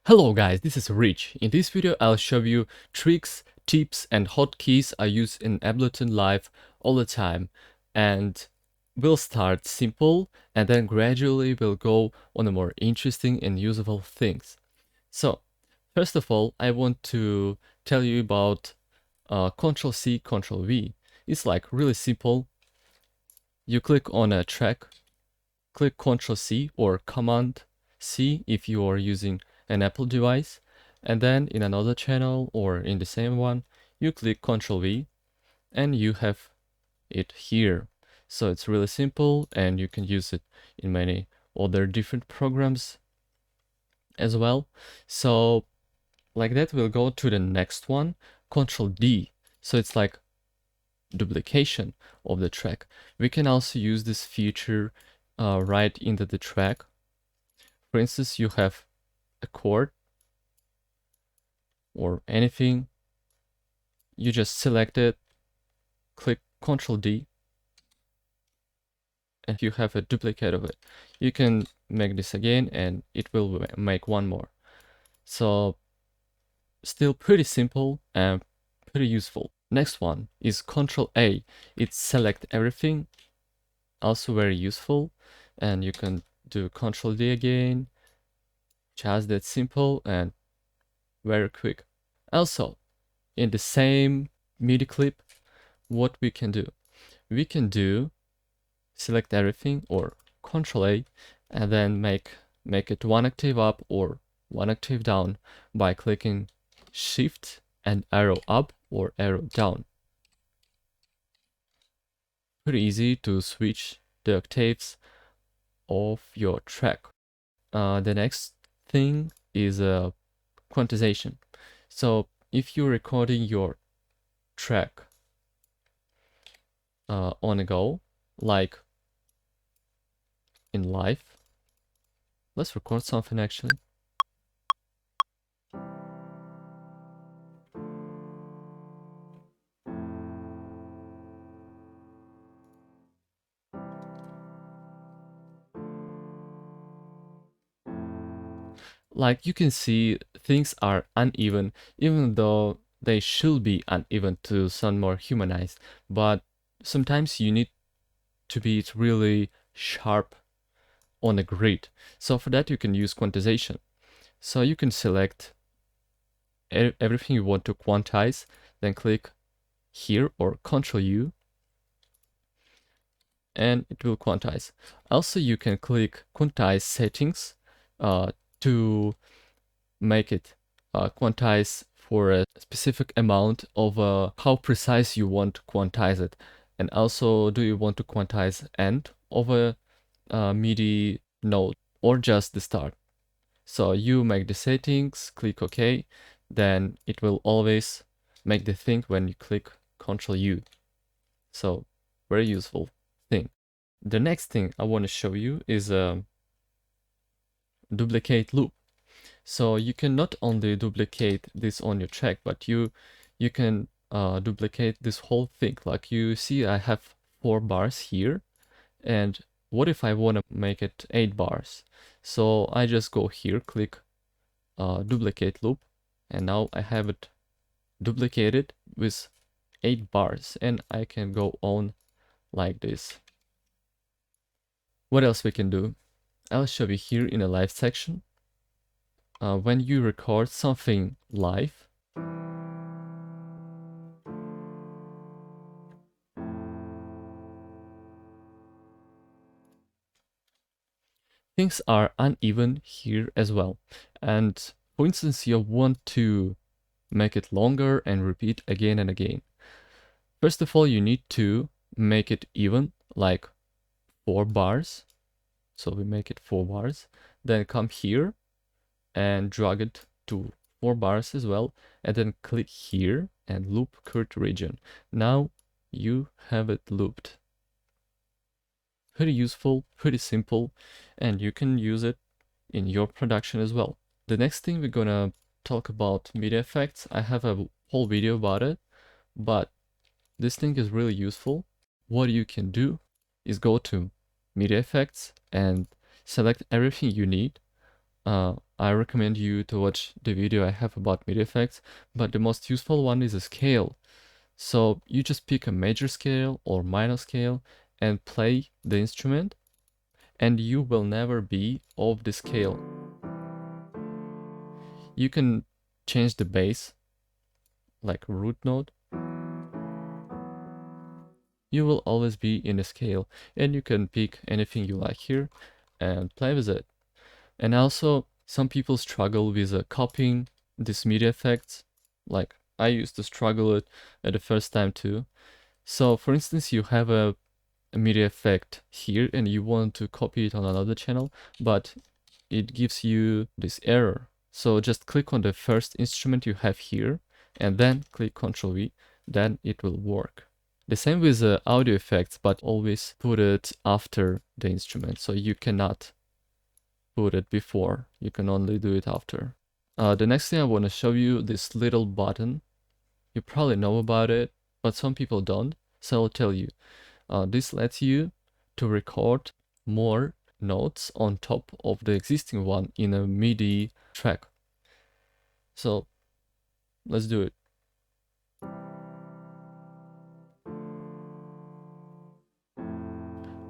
Hello guys, this is Rich. In this video I'll show you tricks, tips and hotkeys I use in Ableton Live all the time, and we'll start simple and then gradually we'll go on the more interesting and usable things. So first of all, I want to tell you about Ctrl C, Ctrl V. It's like really simple. You click on a track, click Ctrl C or Command C if you are using an Apple device, and then in another channel or in the same one, you click Ctrl V and you have it here. So it's really simple and you can use it in many other different programs as well. So like that, we'll go to the next one, Ctrl D. So it's like duplication of the track. We can also use this feature right into the track. For instance, you have a chord or anything, you just select it, click Ctrl D, and you have a duplicate of it. You can make this again and it will make one more. So still pretty simple and pretty useful. Next one is Ctrl A. It select everything, also very useful, and you can do Ctrl D again, just that simple and very quick. Also, in the same MIDI clip, what we can do? We can do select everything or Ctrl A and then make it one octave up or one octave down by clicking Shift and arrow up or arrow down. Pretty easy to switch the octaves of your track. The next thing is quantization. So if you're recording your track on a go, like in live, let's record something actually. Like you can see, things are uneven, even though they should be uneven to sound more humanized. But sometimes you need to be really sharp on a grid. So for that you can use quantization. So you can select everything you want to quantize, then click here or Ctrl U, and it will quantize. Also, you can click Quantize settings to make it quantize for a specific amount of how precise you want to quantize it. And also, do you want to quantize end of a MIDI note or just the start? So you make the settings, click OK, then it will always make the thing when you click Ctrl U. So very useful thing. The next thing I want to show you is a duplicate loop. So you can not only duplicate this on your track, but you can duplicate this whole thing. Like you see, I have 4 bars here, and what if I want to make it 8 bars? So I just go here, click duplicate loop, and now I have it duplicated with 8 bars, and I can go on like this. What else we can do? I'll show you here in a live section. When you record something live, things are uneven here as well. And for instance, you want to make it longer and repeat again and again. First of all, you need to make it even, like 4 bars. So we make it 4 bars. Then come here and drag it to 4 bars as well. And then click here and loop current region. Now you have it looped. Pretty useful, pretty simple, and you can use it in your production as well. The next thing we're gonna talk about MIDI effects. I have a whole video about it, but this thing is really useful. What you can do is go to MIDI effects and select everything you need. I recommend you to watch the video I have about MIDI effects, but the most useful one is a scale. So you just pick a major scale or minor scale and play the instrument, and you will never be off the scale. You can change the bass, like root note. You will always be in a scale, and you can pick anything you like here and play with it. And also, some people struggle with copying these MIDI effects. Like, I used to struggle it at the first time too. So, for instance, you have a MIDI effect here and you want to copy it on another channel, but it gives you this error. So just click on the first instrument you have here and then click Ctrl V, then it will work. The same with the audio effects, but always put it after the instrument. So you cannot put it before, you can only do it after. The next thing I want to show you, this little button. You probably know about it, but some people don't. So I'll tell you. This lets you to record more notes on top of the existing one in a MIDI track. So let's do it.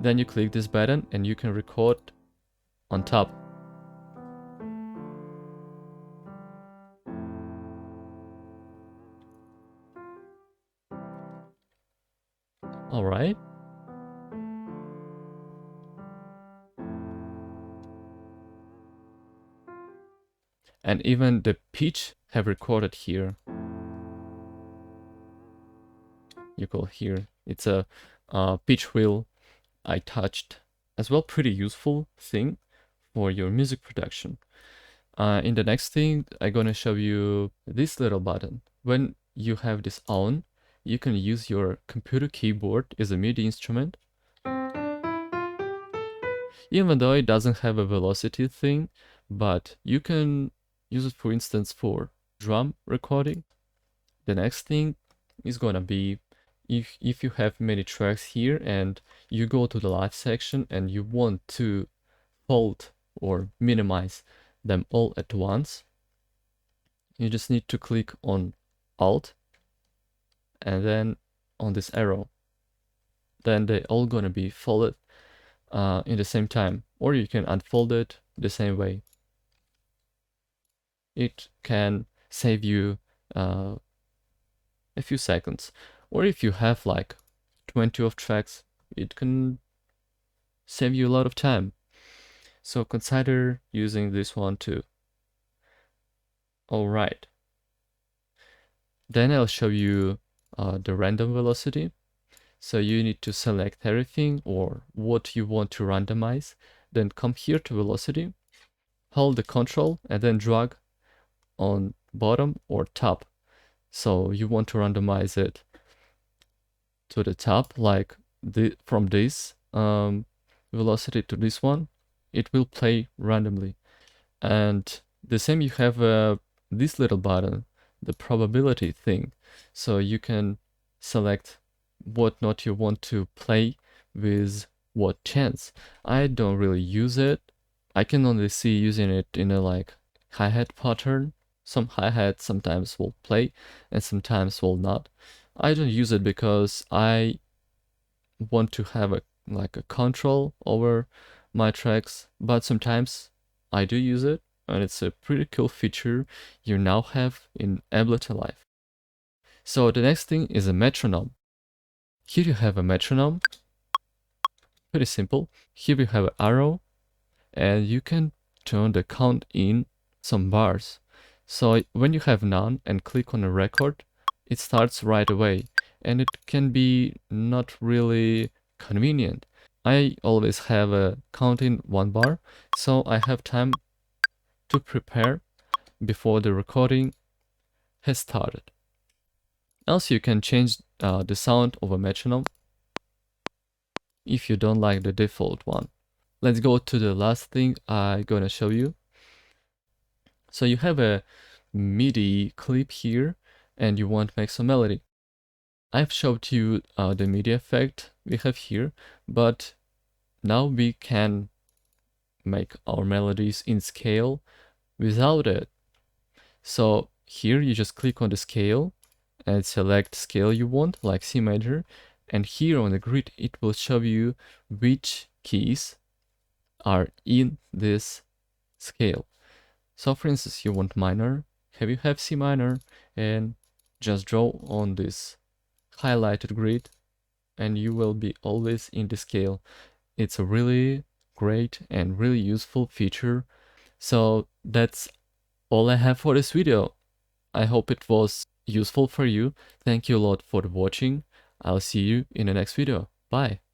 Then you click this button and you can record on top. All right. And even the pitch have recorded here. You call here. It's a pitch wheel I touched as well. Pretty useful thing for your music production. In the next thing, I'm gonna show you this little button. When you have this on, you can use your computer keyboard as a MIDI instrument. Even though it doesn't have a velocity thing, but you can use it, for instance, for drum recording. The next thing is gonna be if you have many tracks here and you go to the live section and you want to fold or minimize them all at once, you just need to click on Alt and then on this arrow. Then they're all gonna be folded in the same time, or you can unfold it the same way. It can save you a few seconds, or if you have like 20 of tracks, it can save you a lot of time. So consider using this one too. All right. Then I'll show you the random velocity. So you need to select everything or what you want to randomize. Then come here to velocity, hold the Ctrl and then drag on bottom or top. So you want to randomize it to the top, like from this velocity to this one, it will play randomly. And the same, you have this little button, the probability thing. So you can select what note you want to play with what chance. I don't really use it. I can only see using it in a like hi-hat pattern. Some hi-hat sometimes will play and sometimes will not. I don't use it because I want to have a control over my tracks, but sometimes I do use it, and it's a pretty cool feature you now have in Ableton Live. So the next thing is a metronome. Here you have a metronome, pretty simple. Here you have an arrow, and you can turn the count in some bars. So when you have none and click on a record, it starts right away, and it can be not really convenient. I always have a count in 1 bar, so I have time to prepare before the recording has started. Also, you can change the sound of a metronome if you don't like the default one. Let's go to the last thing I'm gonna show you. So you have a MIDI clip here and you want to make some melody. I've showed you the MIDI effect we have here, but now we can make our melodies in scale without it. So here you just click on the scale and select scale you want, like C major, and here on the grid it will show you which keys are in this scale. So for instance, you want minor, you have C minor, and just draw on this highlighted grid and you will be always in the scale. It's a really great and really useful feature. So that's all I have for this video. I hope it was useful for you. Thank you a lot for watching. I'll see you in the next video. Bye.